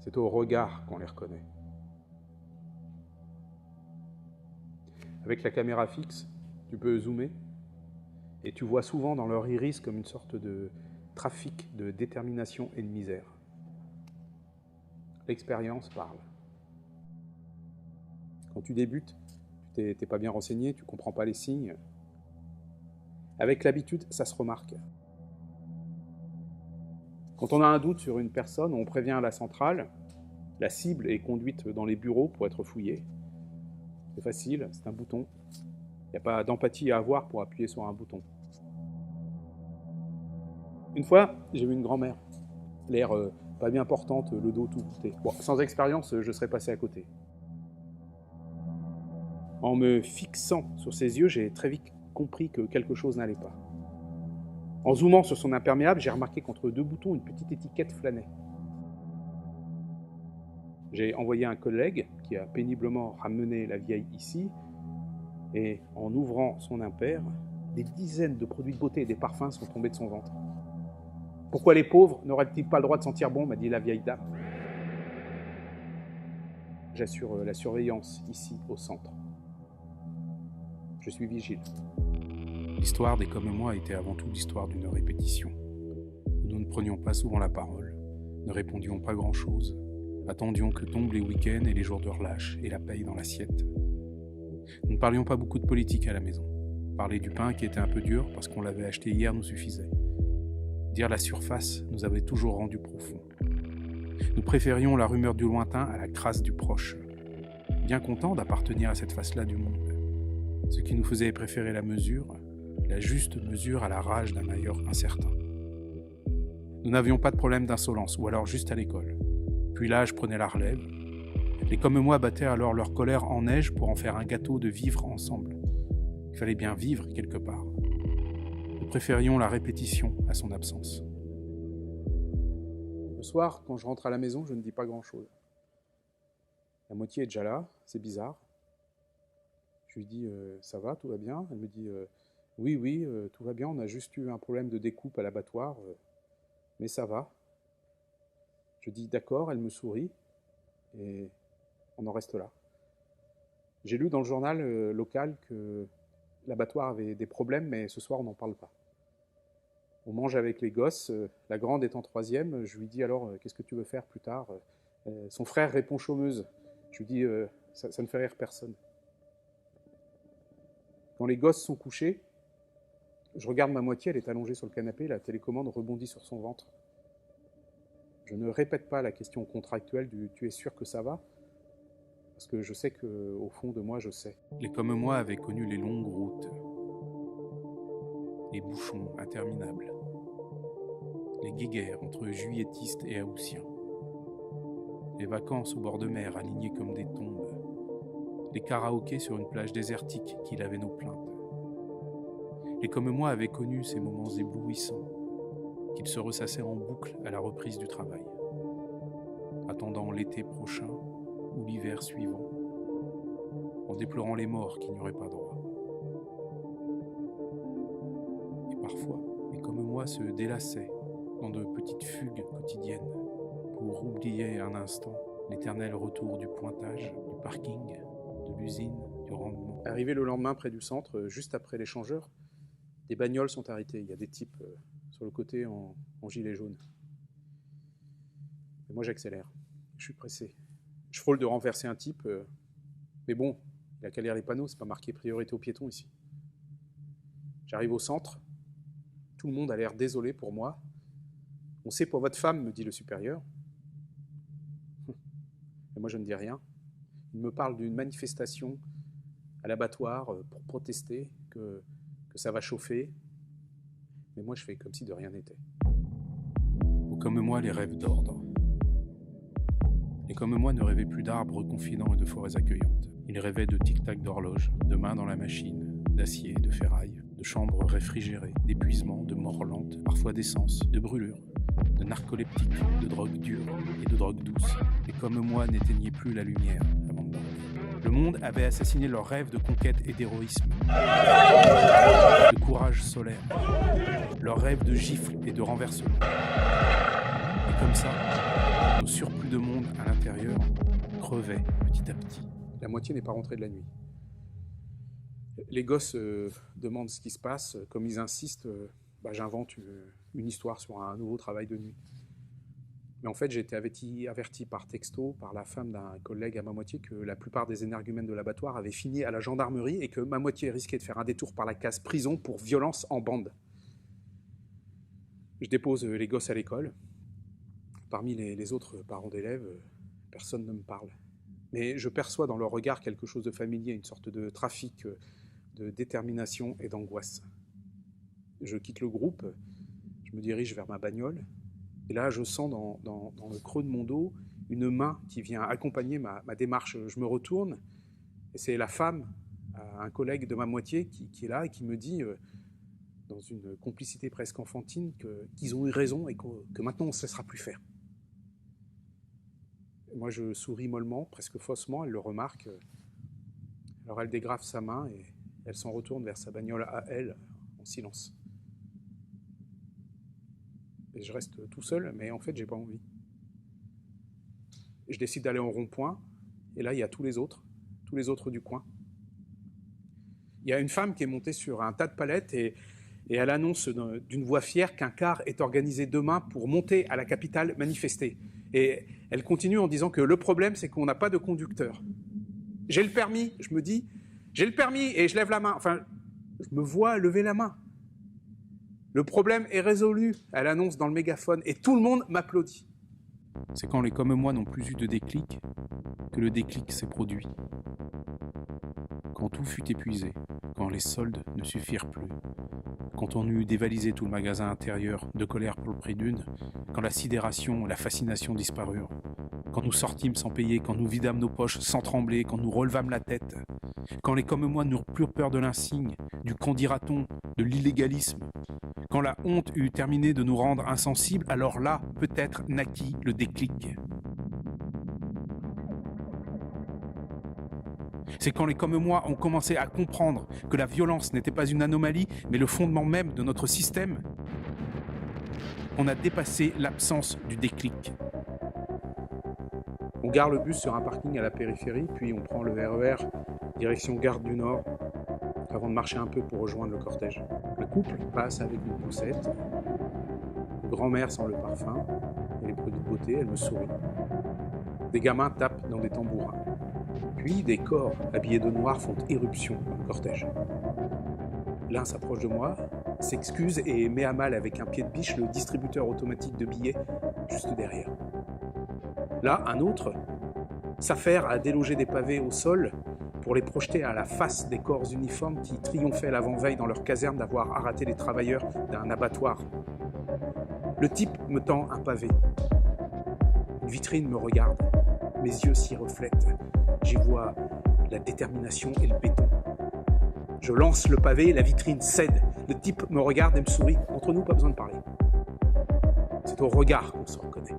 C'est au regard qu'on les reconnaît. Avec la caméra fixe, tu peux zoomer et tu vois souvent dans leur iris comme une sorte de trafic de détermination et de misère. L'expérience parle. Quand tu débutes, tu t'es pas bien renseigné, tu comprends pas les signes. Avec l'habitude, ça se remarque. Quand on a un doute sur une personne, on prévient la centrale, la cible est conduite dans les bureaux pour être fouillée. C'est facile, c'est un bouton. Il n'y a pas d'empathie à avoir pour appuyer sur un bouton. Une fois, j'ai vu une grand-mère, l'air pas bien portante, le dos tout voûté. Bon, sans expérience, je serais passé à côté. En me fixant sur ses yeux, j'ai très vite compris que quelque chose n'allait pas. En zoomant sur son imperméable, j'ai remarqué qu'entre deux boutons, une petite étiquette flânait. J'ai envoyé un collègue qui a péniblement ramené la vieille ici, et en ouvrant son impair, des dizaines de produits de beauté et des parfums sont tombés de son ventre. « Pourquoi les pauvres n'auraient-ils pas le droit de sentir bon ?» m'a dit la vieille dame. J'assure la surveillance ici, au centre. Je suis vigile. L'histoire des Comme moi était avant tout l'histoire d'une répétition. Nous ne prenions pas souvent la parole, ne répondions pas grand-chose, attendions que tombent les week-ends et les jours de relâche et la paye dans l'assiette. Nous ne parlions pas beaucoup de politique à la maison. Parler du pain qui était un peu dur parce qu'on l'avait acheté hier nous suffisait. Dire la surface nous avait toujours rendu profond. Nous préférions la rumeur du lointain à la crasse du proche, bien contents d'appartenir à cette face-là du monde. Ce qui nous faisait préférer la mesure, la juste mesure à la rage d'un ailleurs incertain. Nous n'avions pas de problème d'insolence, ou alors juste à l'école. Puis l'âge prenait la relève. Les Comme moi battaient alors leur colère en neige pour en faire un gâteau de vivre ensemble. Il fallait bien vivre quelque part. Nous préférions la répétition à son absence. Le soir, quand je rentre à la maison, je ne dis pas grand-chose. La moitié est déjà là, c'est bizarre. Je lui dis « ça va, tout va bien ?» Elle me dit « oui, tout va bien, on a juste eu un problème de découpe à l'abattoir, mais ça va. » Je dis « d'accord », elle me sourit, et on en reste là. J'ai lu dans le journal local que l'abattoir avait des problèmes, mais ce soir on n'en parle pas. On mange avec les gosses, la grande est en 3e, je lui dis alors « qu'est-ce que tu veux faire plus tard ?» Son frère répond « chômeuse ». Je lui dis « ça ne fait rire personne ». Quand les gosses sont couchés, je regarde ma moitié, elle est allongée sur le canapé, la télécommande rebondit sur son ventre. Je ne répète pas la question contractuelle du « tu es sûr que ça va ?» parce que je sais qu'au fond de moi, je sais. Les Comme moi avaient connu les longues routes, les bouchons interminables, les guéguerres entre juilletistes et haussiens, les vacances au bord de mer alignées comme des tombes, les karaokés sur une plage désertique qui lavaient nos plaintes. Les Comme moi avaient connu ces moments éblouissants, qu'ils se ressassaient en boucle à la reprise du travail, attendant l'été prochain ou l'hiver suivant, en déplorant les morts qui n'y auraient pas droit. Et parfois, les Comme moi se délassaient dans de petites fugues quotidiennes pour oublier un instant l'éternel retour du pointage, du parking, de l'usine, du rendement. Arrivé le lendemain près du centre, juste après l'échangeur, des bagnoles sont arrêtées. Il y a des types sur le côté en gilet jaune. Et moi j'accélère, je suis pressé. Je frôle de renverser un type, mais bon, il a qu'à lire les panneaux, c'est pas marqué priorité aux piétons ici. J'arrive au centre, tout le monde a l'air désolé pour moi. On sait pour votre femme, me dit le supérieur. Et moi je ne dis rien. Il me parle d'une manifestation à l'abattoir pour protester, que ça va chauffer. Mais moi je fais comme si de rien n'était. Comme moi, les rêves d'ordre. Et comme moi ne rêvaient plus d'arbres confidents et de forêts accueillantes. Ils rêvaient de tic-tac d'horloge, de mains dans la machine, d'acier, de ferraille, de chambres réfrigérées, d'épuisement, de mort lente, parfois d'essence, de brûlure, de narcoleptiques, de drogue dure et de drogue douce. Et comme moi n'éteignaient plus la lumière avant de dormir. Le monde avait assassiné leurs rêves de conquête et d'héroïsme, de courage solaire, leurs rêves de gifles et de renversement. Et comme ça, Nos surplus de monde à l'intérieur crevaient petit à petit. La moitié n'est pas rentrée de la nuit. Les gosses demandent ce qui se passe. Comme ils insistent, j'invente une histoire sur un nouveau travail de nuit. Mais en fait, j'ai été averti par texto, par la femme d'un collègue à ma moitié, que la plupart des énergumènes de l'abattoir avaient fini à la gendarmerie et que ma moitié risquait de faire un détour par la case prison pour violence en bande. Je dépose les gosses à l'école. Parmi les autres parents d'élèves, personne ne me parle. Mais je perçois dans leur regard quelque chose de familier, une sorte de trafic de détermination et d'angoisse. Je quitte le groupe, je me dirige vers ma bagnole, et là je sens dans le creux de mon dos une main qui vient accompagner ma démarche. Je me retourne, et c'est la femme, un collègue de ma moitié qui est là et qui me dit, dans une complicité presque enfantine, qu'ils ont eu raison et que maintenant on ne se laissera plus faire. Et moi je souris mollement, presque faussement, elle le remarque. Alors elle dégrafe sa main et elle s'en retourne vers sa bagnole à elle, en silence. Et je reste tout seul, mais en fait, j'ai pas envie. Je décide d'aller en rond-point, et là, il y a tous les autres du coin. Il y a une femme qui est montée sur un tas de palettes, et elle annonce d'une voix fière qu'un car est organisé demain pour monter à la capitale manifester. Et elle continue en disant que le problème, c'est qu'on n'a pas de conducteur. J'ai le permis, je me dis, j'ai le permis, et je lève la main. Enfin, je me vois lever la main. Le problème est résolu, elle annonce dans le mégaphone, et tout le monde m'applaudit. C'est quand les comme moi n'ont plus eu de déclic que le déclic s'est produit. Quand tout fut épuisé, quand les soldes ne suffirent plus, quand on eut dévalisé tout le magasin intérieur de colère pour le prix d'une, quand la sidération et la fascination disparurent, quand nous sortîmes sans payer, quand nous vidâmes nos poches sans trembler, quand nous relevâmes la tête, quand les comme moi n'eurent plus peur de l'insigne, du qu'en dira-t-on, de l'illégalisme, quand la honte eut terminé de nous rendre insensibles, alors là, peut-être naquit le déclic. C'est quand les comme moi ont commencé à comprendre que la violence n'était pas une anomalie, mais le fondement même de notre système, qu'on a dépassé l'absence du déclic. On gare le bus sur un parking à la périphérie, puis on prend le RER direction Gare du Nord, avant de marcher un peu pour rejoindre le cortège. Le couple passe avec une poussette. Grand-mère sent le parfum et les produits de beauté, elle me sourit. Des gamins tapent dans des tambourins. Puis des corps habillés de noir font éruption dans le cortège. L'un s'approche de moi, s'excuse et met à mal avec un pied de biche le distributeur automatique de billets juste derrière. Là, un autre s'affaire à déloger des pavés au sol pour les projeter à la face des corps uniformes qui triomphaient l'avant-veille dans leur caserne d'avoir arraté les travailleurs d'un abattoir. Le type me tend un pavé. Une vitrine me regarde. Mes yeux s'y reflètent. J'y vois la détermination et le béton. Je lance le pavé, la vitrine cède. Le type me regarde et me sourit. Entre nous, pas besoin de parler. C'est au regard qu'on se reconnaît.